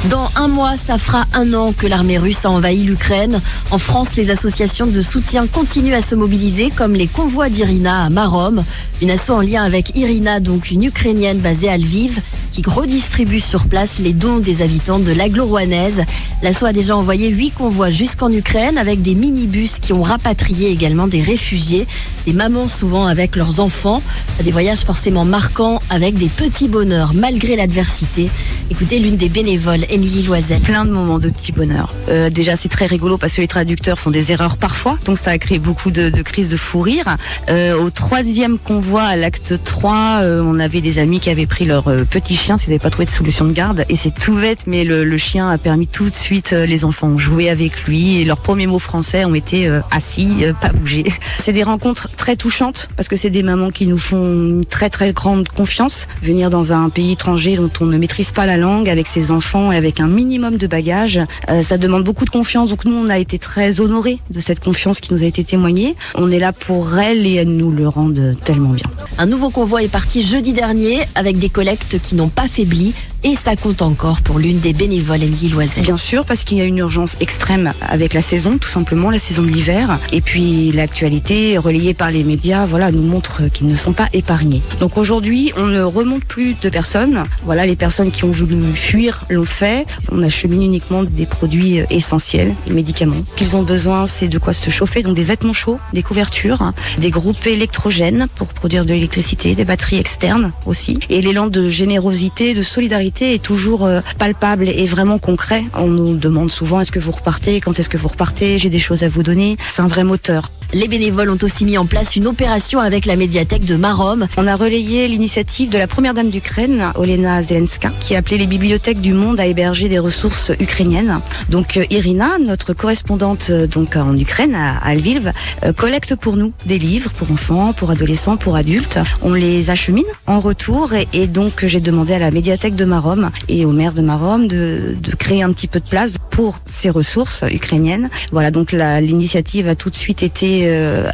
Dans un mois, ça fera 1 an que l'armée russe a envahi l'Ukraine. En France, les associations de soutien continuent à se mobiliser, comme les convois d'Irina à Marom. Une asso en lien avec Irina, donc une Ukrainienne basée à Lviv, qui redistribue sur place les dons des habitants de l'agglo rouennaise. L'asso a déjà envoyé 8 convois jusqu'en Ukraine avec des minibus qui ont rapatrié également des réfugiés, des mamans souvent avec leurs enfants. Des voyages forcément marquants avec des petits bonheurs malgré l'adversité. Écoutez l'une des bénévoles, Émilie Loisel. Plein de moments de petits bonheurs. Déjà c'est très rigolo parce que les traducteurs font des erreurs parfois, donc ça a créé beaucoup de crises de fou rire. Au 3e convoi, à l'acte 3, on avait des amis qui avaient pris leur petit chien s'ils n'avaient pas trouvé de solution de garde, et c'est tout bête mais le chien a permis tout de suite, les enfants ont joué avec lui et leurs premiers mots français ont été assis, pas bouger. C'est des rencontres très touchantes parce que c'est des mamans qui nous font une très très grande confiance. Venir dans un pays étranger dont on ne maîtrise pas la langue avec ses enfants et avec un minimum de bagages, ça demande beaucoup de confiance. Donc nous on a été très honorés de cette confiance qui nous a été témoignée. On est là pour elles et elles nous le rendent tellement bien. Un nouveau convoi est parti jeudi dernier avec des collectes qui n'ont pas faibli. Et ça compte encore pour l'une des bénévoles, Émilie Loisel. Bien sûr, parce qu'il y a une urgence extrême avec la saison, tout simplement, la saison de l'hiver. Et puis l'actualité relayée par les médias, nous montre qu'ils ne sont pas épargnés. Donc aujourd'hui, on ne remonte plus de personnes. Les personnes qui ont voulu fuir l'ont fait. On achemine uniquement des produits essentiels, des médicaments. Qu'ils ont besoin, c'est de quoi se chauffer, donc des vêtements chauds, des couvertures, des groupes électrogènes pour produire de l'électricité, des batteries externes aussi. Et l'élan de générosité, de solidarité est toujours palpable et vraiment concret. On nous demande souvent est-ce que vous repartez, quand est-ce que vous repartez, j'ai des choses à vous donner. C'est un vrai moteur. Les bénévoles ont aussi mis en place une opération avec la médiathèque de Marom. On a relayé l'initiative de la première dame d'Ukraine, Olena Zelenska, qui a appelé les bibliothèques du monde à héberger des ressources ukrainiennes. Donc Irina, notre correspondante en Ukraine, à Lviv, collecte pour nous des livres pour enfants, pour adolescents, pour adultes. On les achemine en retour et donc j'ai demandé à la médiathèque de Marom et au maire de Marom de créer un petit peu de place pour ces ressources ukrainiennes. Donc l'initiative a tout de suite été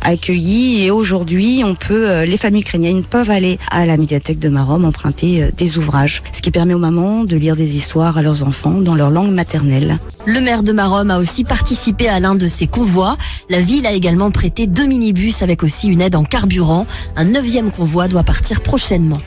accueillie et aujourd'hui les familles ukrainiennes peuvent aller à la médiathèque de Marom emprunter des ouvrages, ce qui permet aux mamans de lire des histoires à leurs enfants dans leur langue maternelle. Le maire de Marom a aussi participé à l'un de ces convois. La ville a également prêté 2 minibus avec aussi une aide en carburant. Un 9e convoi doit partir prochainement.